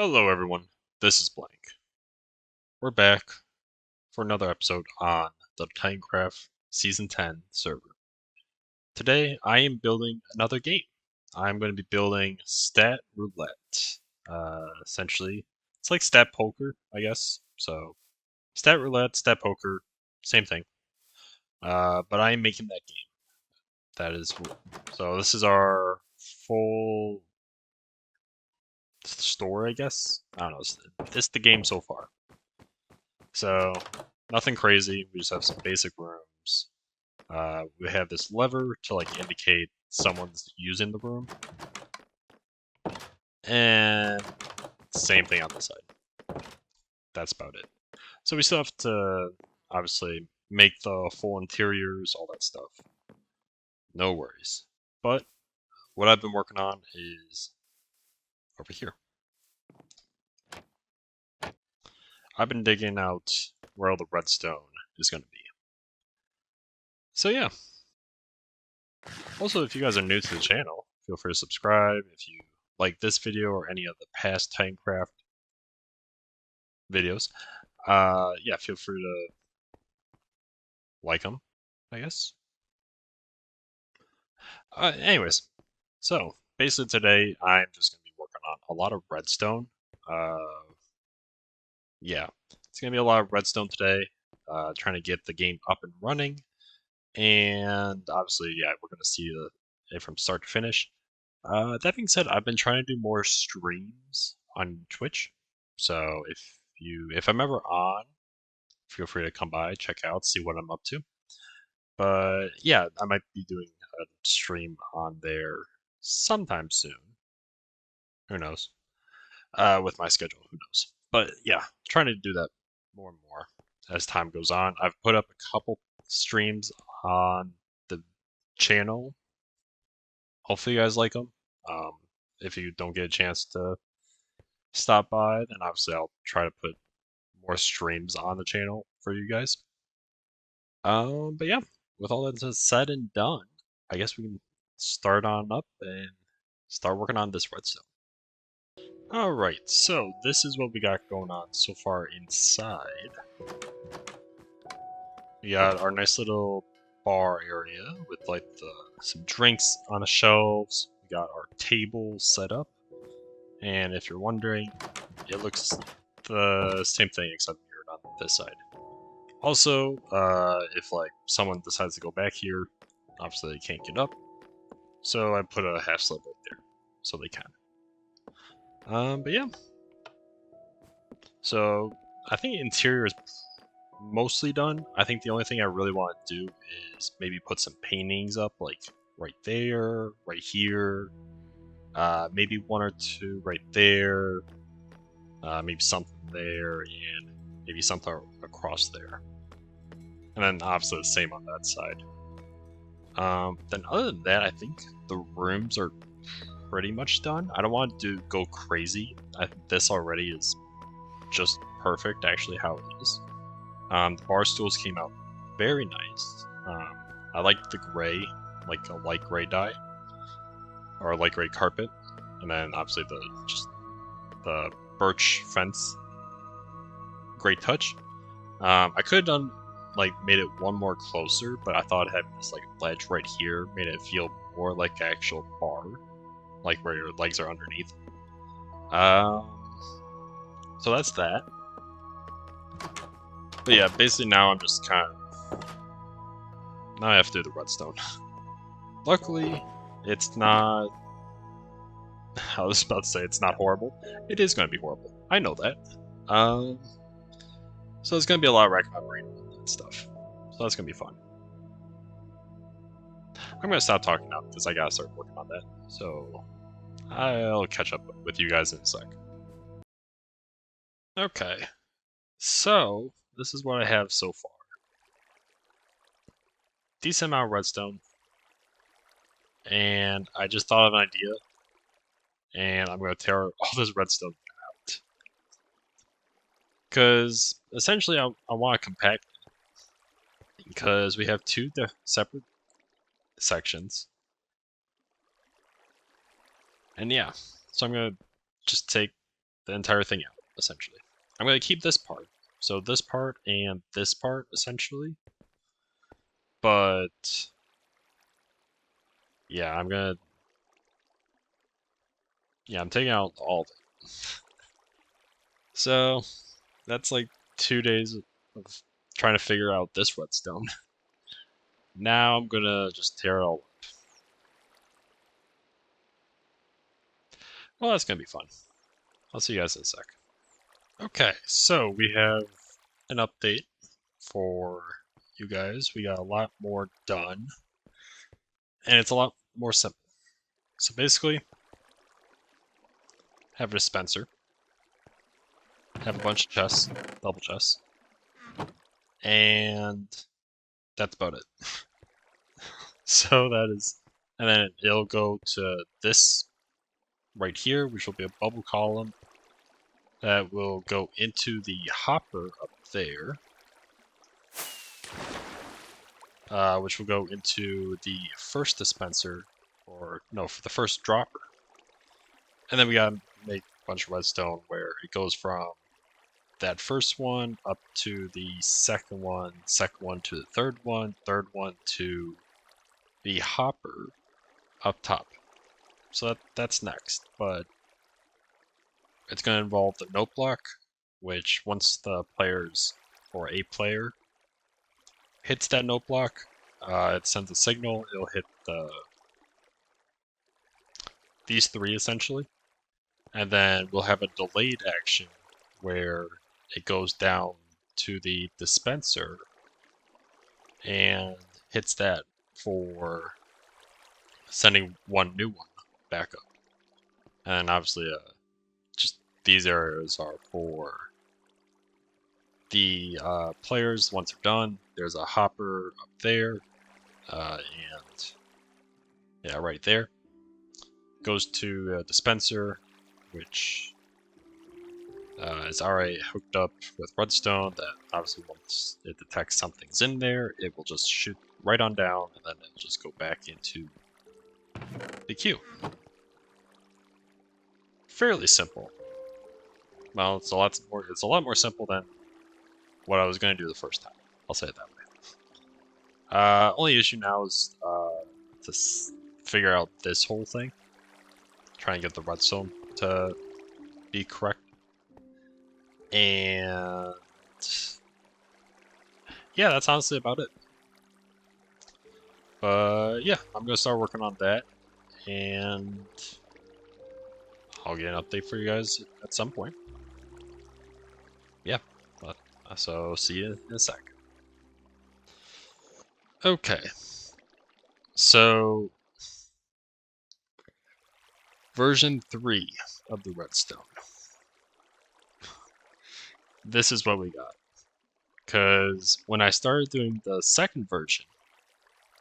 Hello everyone, this is Blank. We're back for another episode on the TitanCraft Season 10 server. Today I am building another game. I'm going to be building Stat Roulette. Essentially, it's like Stat Poker, I guess. So, Stat Roulette, Stat Poker, same thing. But I am making that game. That is, so this is our full story, I guess. I don't know. This is the game so far. So, nothing crazy. We just have some basic rooms. We have this lever to like indicate someone's using the room. And same thing on this side. That's about it. So we still have to obviously make the full interiors, all that stuff. No worries. But what I've been working on is over here. I've been digging out where all the redstone is going to be. So yeah. Also, if you guys are new to the channel, feel free to subscribe. If you like this video or any of the past TitanCraft videos, yeah, feel free to like them, I guess. Anyways, so basically today I'm just going to be working on a lot of redstone. Yeah, it's going to be a lot of redstone today, trying to get the game up and running. And obviously, yeah, we're going to see it from start to finish. That being said, I've been trying to do more streams on Twitch. So if I'm ever on, feel free to come by, check out, see what I'm up to. But yeah, I might be doing a stream on there sometime soon. Who knows? With my schedule, who knows? But yeah, trying to do that more and more as time goes on. I've put up a couple streams on the channel. Hopefully, you guys like them. If you don't get a chance to stop by, then obviously I'll try to put more streams on the channel for you guys. But yeah, with all that said and done, I guess we can start on up and start working on this redstone. Alright, so this is what we got going on so far inside. We got our nice little bar area with like some drinks on the shelves. We got our table set up. And if you're wondering, it looks the same thing except mirrored on this side. Also, if like someone decides to go back here, obviously they can't get up. So I put a half slab right there, so they can. But yeah. So I think interior is mostly done. I think the only thing I really want to do is maybe put some paintings up, like right there, right here. Maybe one or two right there. Maybe something there, and maybe something across there. And then obviously the same on that side. Then other than that, I think the rooms are pretty much done. I don't want to go crazy. This already is just perfect, actually, how it is. The bar stools came out very nice. I like the gray, like a light gray dye, or a light gray carpet, and then obviously the birch fence. Great touch. I could have done made it one more closer, but I thought having this like ledge right here made it feel more like actual bar, like where your legs are underneath. So that's that. But yeah, basically now I'm just kind of now I have to do the redstone. Luckily, it's not. I was about to say it's not horrible. It is going to be horrible. I know that. So there's going to be a lot of racking my brain and stuff. So that's going to be fun. I'm going to stop talking now because I got to start working on that. So I'll catch up with you guys in a sec. Okay. So this is what I have so far. Decent amount of redstone. And I just thought of an idea. And I'm going to tear all this redstone out. Because essentially I want to compact it. Because we have two separate sections. And yeah, so I'm going to just take the entire thing out, essentially. I'm going to keep this part. So this part and this part, essentially. But yeah, I'm taking out all of it. So that's like 2 days of trying to figure out this redstone. Now I'm gonna just tear it all up. Well, that's gonna be fun. I'll see you guys in a sec. Okay, so we have an update for you guys. We got a lot more done, and it's a lot more simple. So basically, have a dispenser, have a bunch of chests, double chests, and that's about it. So that is, and then it'll go to this right here, which will be a bubble column that will go into the hopper up there, which will go into the first dispenser, or no, for the first dropper. And then we gotta make a bunch of redstone where it goes from that first one up to the second one to the third one to the hopper up top. So that's next, but it's going to involve the note block, which once the players, or a player, hits that note block, it sends a signal, it'll hit these three essentially, and then we'll have a delayed action where it goes down to the dispenser and hits that for sending one new one back up. And obviously, just these areas are for the players. Once they're done, there's a hopper up there, and yeah, right there. Goes to a dispenser, which is already hooked up with redstone. That obviously, once it detects something's in there, it will just shoot right on down, and then it'll just go back into the queue. Fairly simple. Well, it's a lot more simple than what I was going to do the first time. I'll say it that way. Only issue now is to figure out this whole thing. Try and get the redstone to be correct. And yeah, that's honestly about it. But yeah, I'm going to start working on that. And I'll get an update for you guys at some point. Yeah, so see you in a sec. Okay, so version 3 of the redstone. This is what we got. Because when I started doing the second version,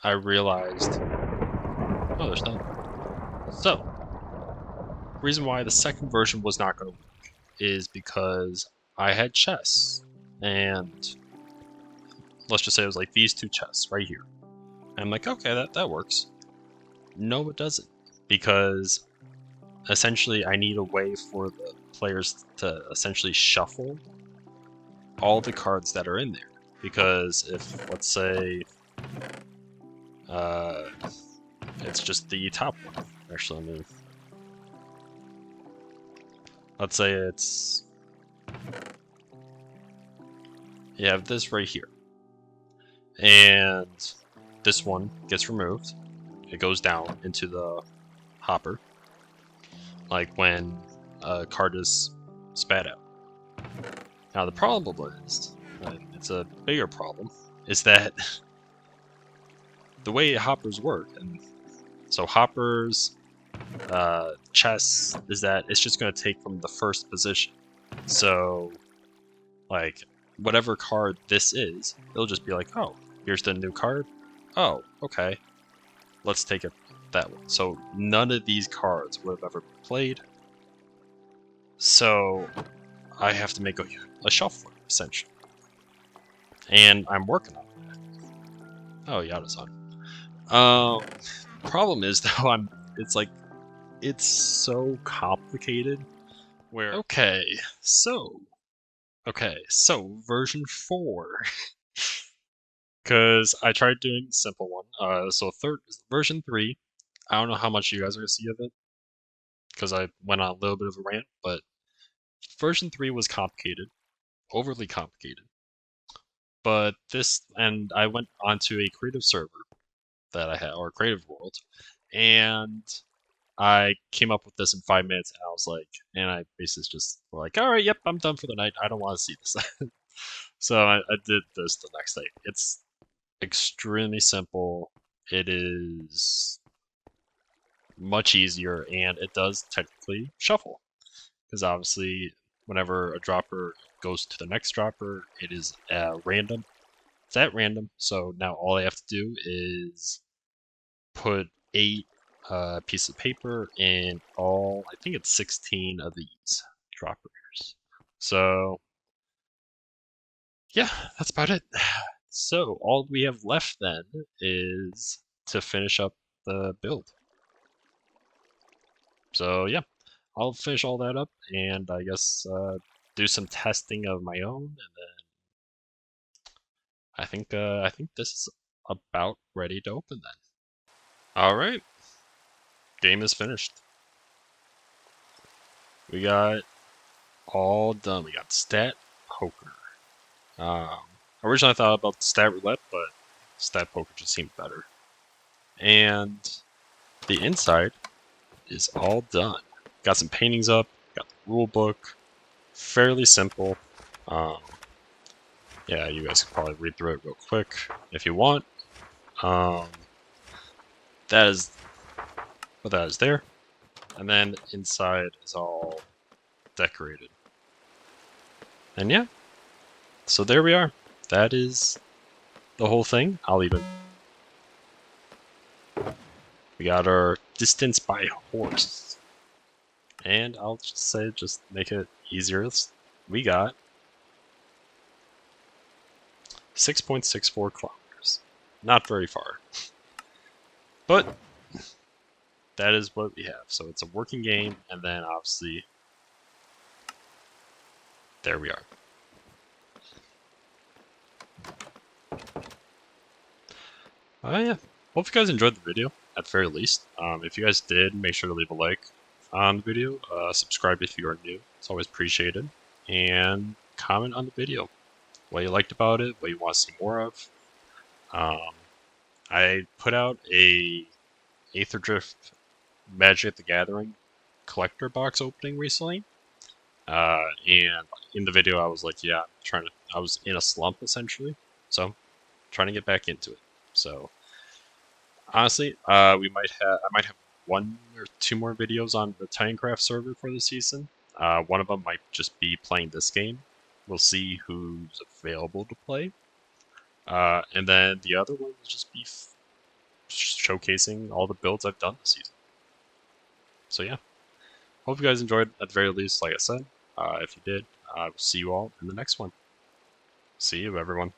I realized, oh, there's nothing. So, the reason why the second version was not going to work is because I had chests, and let's just say it was like these two chests right here. And I'm like, okay, that works. No, it doesn't, because essentially I need a way for the players to essentially shuffle all the cards that are in there. Because if, let's say, it's just the top one. Actually, let's say it's, you have this right here, and this one gets removed. It goes down into the hopper, like when a card is spat out. Now the problem is, it's a bigger problem, is that the way hoppers work, and so hoppers, chests, is that it's just going to take from the first position. So, like, whatever card this is, it'll just be like, oh, here's the new card. Oh, okay. Let's take it that one. So none of these cards would have ever been played. So I have to make a shuffle, essentially. And I'm working on that. Oh, Yada-san. Problem is, though, it's so complicated Where Okay, so version 4. Because I tried doing the simple one. So version 3. I don't know how much you guys are gonna see of it because I went on a little bit of a rant, but version 3 was complicated, overly complicated. But and I went onto a creative server that I had, or a creative world, and I came up with this in 5 minutes, and I was like, and I basically just were like, all right, yep, I'm done for the night. I don't want to see this. So I did this the next day. It's extremely simple. It is much easier, and it does technically shuffle because obviously, whenever a dropper goes to the next dropper, it is random. It's at random. So now all I have to do is put 8 pieces of paper in all. I think it's 16 of these droppers. So yeah, that's about it. So all we have left then is to finish up the build. So yeah, I'll finish all that up and I guess do some testing of my own, and then I think this is about ready to open then. All right, game is finished. We got all done. We got stat poker. Um, Originally I thought about stat roulette, but stat poker just seemed better. And the inside is all done. Got some paintings up. Got the rule book. Fairly simple. Um, yeah, you guys can probably read through it real quick if you want. Um, that is what that is there. And then inside is all decorated. And yeah, so there we are. That is the whole thing. We got our distance by horse. And I'll just say, just make it easier. We got 6.64 kilometers. Not very far. But that is what we have. So it's a working game, and then obviously, there we are. Yeah. Hope you guys enjoyed the video, at the very least. If you guys did, make sure to leave a like on the video. Subscribe if you are new. It's always appreciated. And comment on the video. What you liked about it, what you want to see more of. Um, I put out a Aether Drift Magic the Gathering collector box opening recently. And in the video, I was like, yeah, I was in a slump essentially. So, trying to get back into it. So, honestly, I might have 1 or 2 more videos on the TitanCraft server for the season. One of them might just be playing this game. We'll see who's available to play. And then the other one will just be showcasing all the builds I've done this season. So yeah, hope you guys enjoyed at the very least, like I said. If you did, I will see you all in the next one. See you, everyone.